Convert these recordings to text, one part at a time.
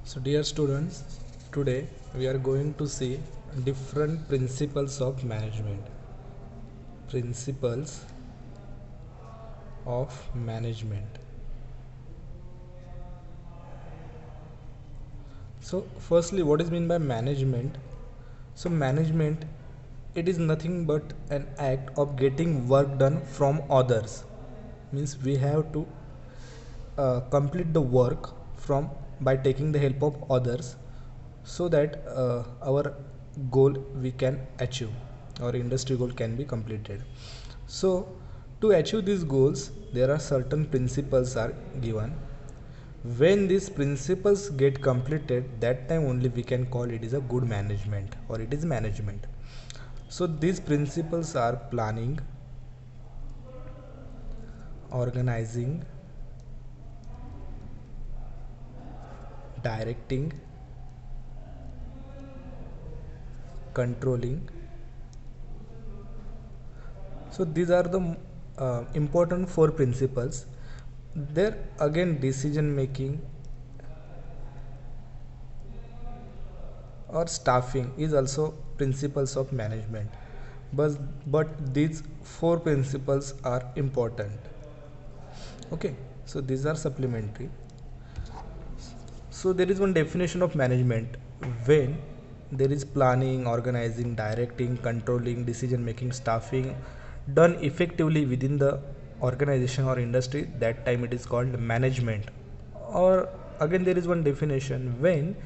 So dear students, today we are going to see different principles of management. Principles of management. So firstly, what is meant by management? So management, it is nothing but an act of getting work done from others. Means we have to complete the work from by taking the help of others, so that our goal we can achieve, our industry goal can be completed. So to achieve these goals, there are certain principles are given. When these principles get completed, that time only we can call it is a good management, or it is management. So these principles are planning, organizing, directing, controlling. So these are the important four principles. There again, decision making or staffing is also principles of management, but these four principles are important. Okay, so these are supplementary. So there is one definition of management: when there is planning, organizing, directing, controlling, decision making, staffing done effectively within the organization or industry, that time it is called management. Or again, there is one definition: when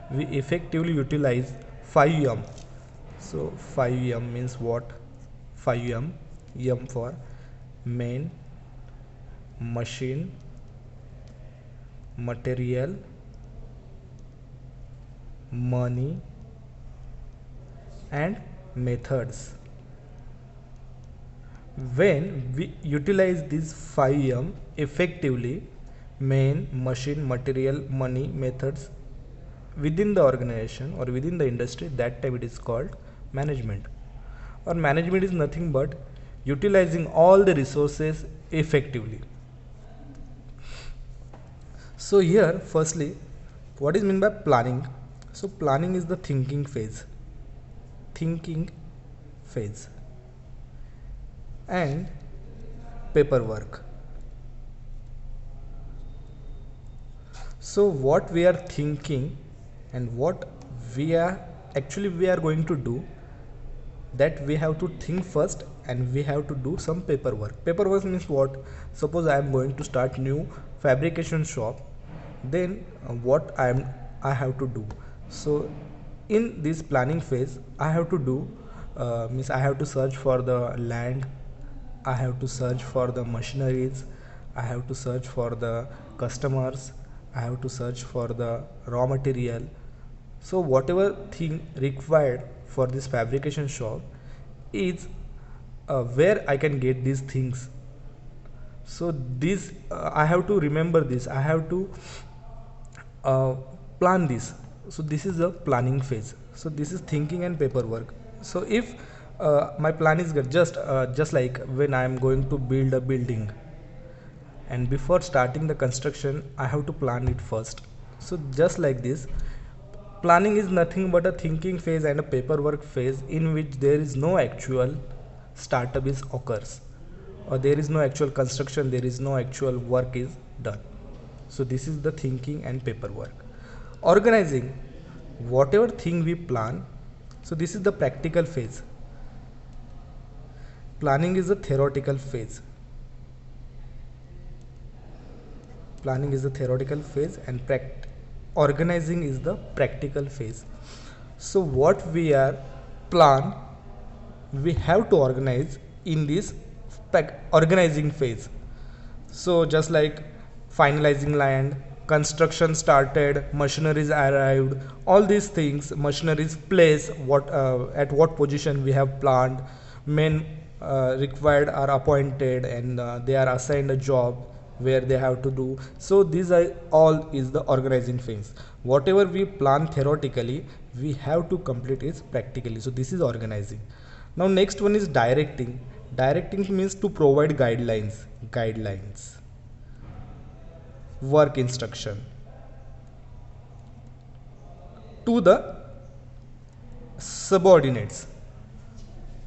we effectively utilize 5M. So 5M means what? 5M, M for main, machine, material, money, and methods. When we utilize these 5M effectively, main, machine, material, money, methods, within the organization or within the industry, that time it is called management. Or management is nothing but utilizing all the resources effectively. So here, firstly, what is meant by planning? So planning is the thinking phase. Thinking phase. And paperwork. So what we are thinking and what we are going to do, that we have to think first, and we have to do some paperwork means what? Suppose I am going to start new fabrication shop, then I have to do. So in this planning phase, I have to do, means I have to search for the land, I have to search for the machineries, I have to search for the customers, I have to search for the raw material. So whatever thing required for this fabrication shop is where I can get these things. So this I have to remember this. I have to uh, plan this. So this is the planning phase. So this is thinking and paperwork. So if my plan is good, just like when I am going to build a building, and before starting the construction, I have to plan it first. So just like this, planning is nothing but a thinking phase and a paperwork phase, in which there is no actual startup is occurs, or there is no actual construction, there is no actual work is done. So this is the thinking and paperwork. Organizing whatever thing we plan. So this is the practical phase. Planning is the theoretical phase. Planning is the theoretical phase, and organizing is the practical phase. So what we are plan, we have to organize in this organizing phase. So just like finalizing land, construction started, machineries arrived, all these things, machineries place, what at what position we have planned, men required are appointed, and they are assigned a job where they have to do. So these are all is the organizing phase. Whatever we plan theoretically, we have to complete it practically. So this is organizing. Now next one is directing. Directing means to provide guidelines, work instruction. to the subordinates.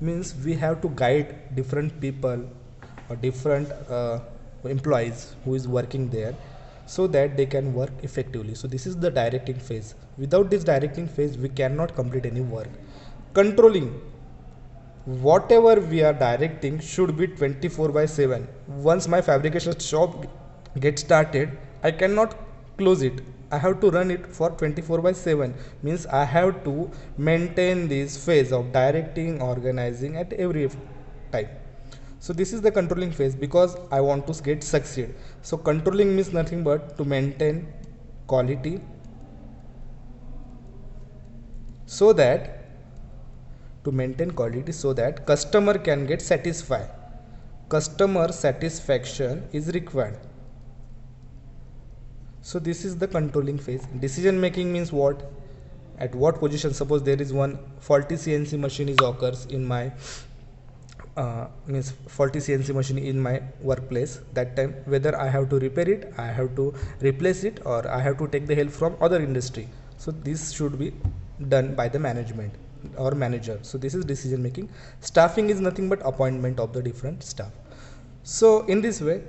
Means we have to guide different people or different employees who is working there, so that they can work effectively. So this is the directing phase. Without this directing phase we cannot complete any work. Controlling, whatever we are directing should be 24 by 7. Once my fabrication shop gets started, I cannot close it. I have to run it for 24 by 7. Means I have to maintain this phase of directing, organizing at every time. So this is the controlling phase, because I want to get succeed. So controlling means nothing but to maintain quality, so that so that customer can get satisfied. Customer satisfaction is required. So this is the controlling phase. Decision making means what? At what position? Suppose there is one faulty CNC machine is occurs in my means faulty CNC machine in my workplace. That time whether I have to repair it, I have to replace it, or I have to take the help from other industry. So this should be done by the management or manager. So this is decision making. Staffing is nothing but appointment of the different staff. So in this way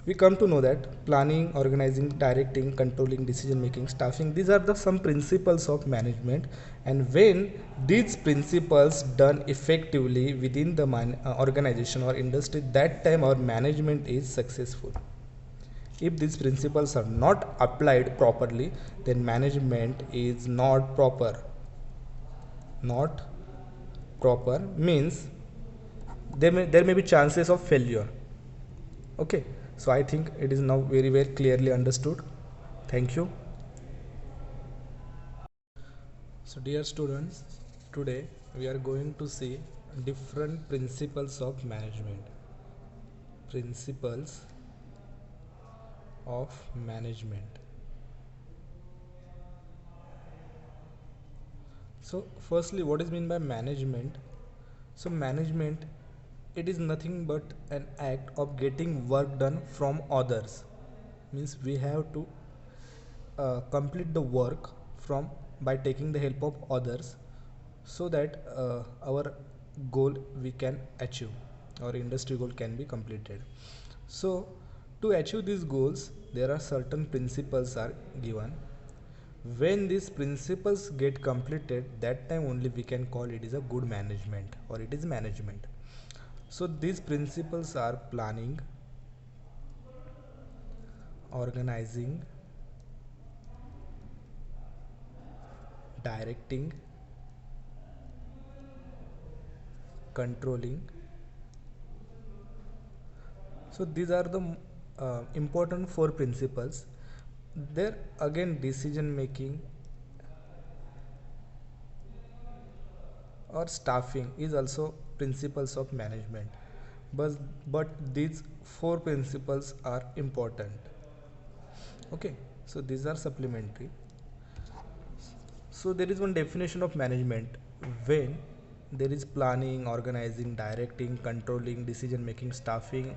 we come to know that planning, organizing, directing, controlling, decision making, staffing, these are the some principles of management. And when these principles done effectively within the organization or industry, that time our management is successful. If these principles are not applied properly, then management is not proper. Not proper means there may be chances of failure. Okay, so I think it is now very clearly understood. Thank you. So dear students, today we are going to see different principles of management. Principles of management. So firstly, what is meant by management? So management, it is nothing but an act of getting work done from others. Means we have to complete the work from by taking the help of others, so that our goal we can achieve, our industry goal can be completed. So to achieve these goals, there are certain principles are given. When these principles get completed, that time only we can call it is a good management, or it is management. So these principles are planning, organizing, directing, controlling. So these are the important four principles. There again, decision making or staffing is also principles of management, but these four principles are important. Okay, so these are supplementary. So there is one definition of management: when there is planning, organizing, directing, controlling, decision making, staffing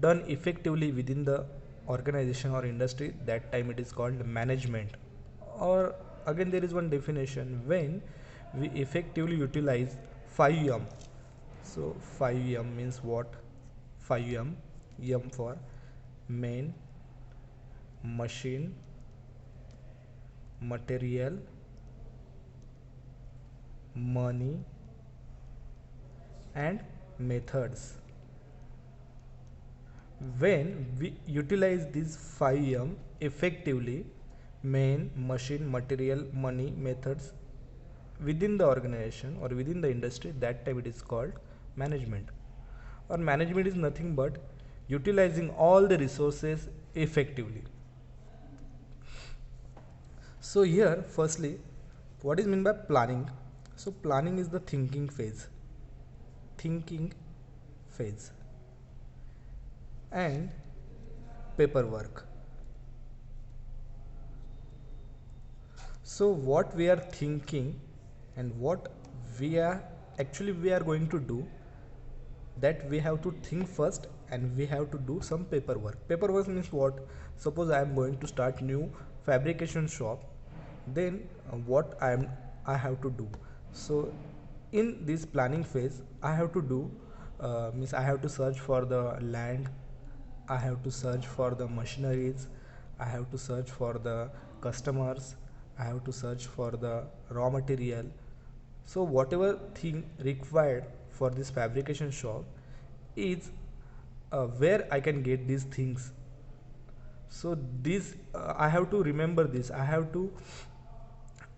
done effectively within the organization or industry, that time it is called management. Or again, there is one definition: when we effectively utilize 5M. So 5M means what? 5M, M for main, machine, material, money, and methods. When we utilize these 5M effectively, main, machine, material, money, methods, within the organization or within the industry, that time it is called management. Or management is nothing but utilizing all the resources effectively. So here firstly, what is meant by planning? So planning is the thinking phase, and paperwork. So what we are thinking and what we are going to do, that we have to think first, and we have to do some paperwork. Paperwork means what? Suppose I am going to start new fabrication shop, then what I have to do. So in this planning phase I have to do means I have to search for the land, I have to search for the machineries, I have to search for the customers, I have to search for the raw material. So whatever thing required for this fabrication shop is where I can get these things. So this I have to remember this, I have to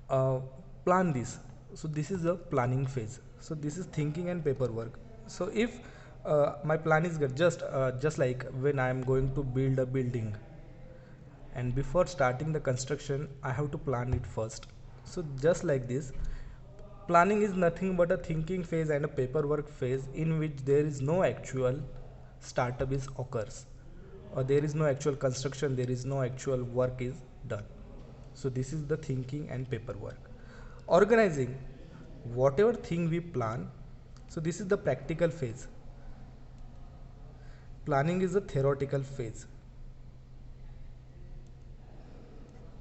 uh, plan this. So this is the planning phase. So this is thinking and paperwork. So if my plan is good, just like when I am going to build a building, and before starting the construction I have to plan it first. So just like this, planning is nothing but a thinking phase and a paperwork phase in which there is no actual startup is occurs, or there is no actual construction, there is no actual work is done. So this is the thinking and paperwork. Organizing whatever thing we plan. So this is the practical phase. Planning is the theoretical phase.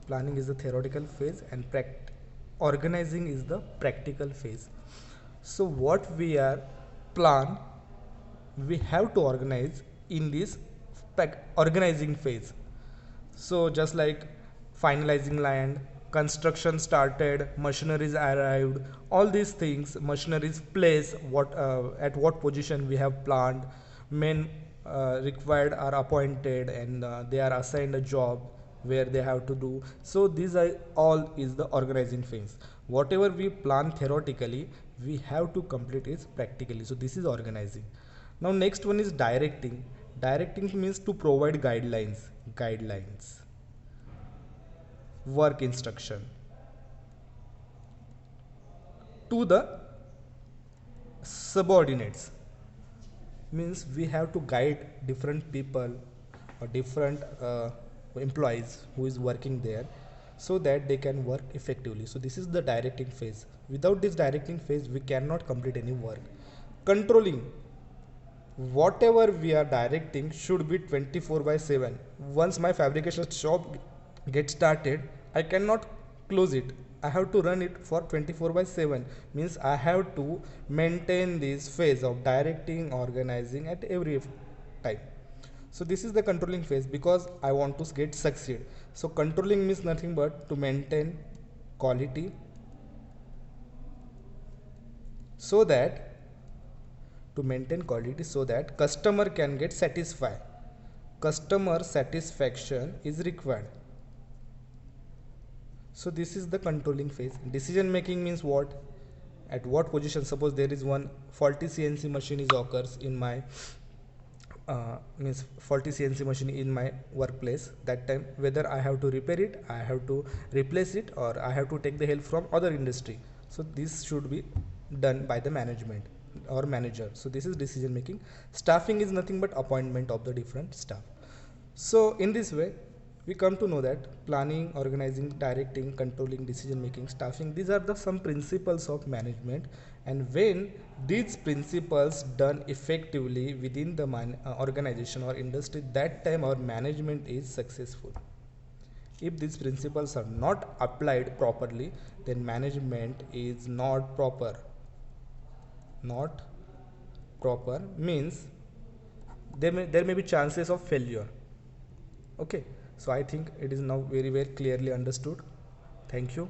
Planning is the theoretical phase and organizing is the practical phase. So what we are plan, we have to organize in this organizing phase. So just like finalizing land, construction started, machineries arrived, all these things, machineries place, what at what position we have planned, men required are appointed, and they are assigned a job where they have to do. So these are all is the organizing phase. Whatever we plan theoretically, we have to complete it practically. So this is organizing. Now next one is directing. Directing means to provide guidelines, work instruction to the subordinates. Means we have to guide different people or different employees who is working there, so that they can work effectively. So this is the directing phase. Without this directing phase we cannot complete any work. Controlling, whatever we are directing should be 24/7. Once my fabrication shop gets started, I cannot close it, I have to run it for 24/7. Means I have to maintain this phase of directing, organizing at every time. So this is the controlling phase, because I want to get succeed. So controlling means nothing but to maintain quality, so that so that customer can get satisfied. Customer satisfaction is required. So this is the controlling phase. Decision making means what? At what position? Suppose there is one faulty CNC machine is occurs in my means faulty CNC machine in my workplace. That time whether I have to repair it, I have to replace it, or I have to take the help from other industry. So this should be done by the management or manager. So this is decision making. Staffing is nothing but appointment of the different staff. So in this way we come to know that planning, organizing, directing, controlling, decision making, staffing, these are the some principles of management. And when these principles done effectively within the organization or industry, that time our management is successful. If these principles are not applied properly, then management is not proper. Not proper means there may be chances of failure. Okay, so I think it is now very clearly understood. Thank you.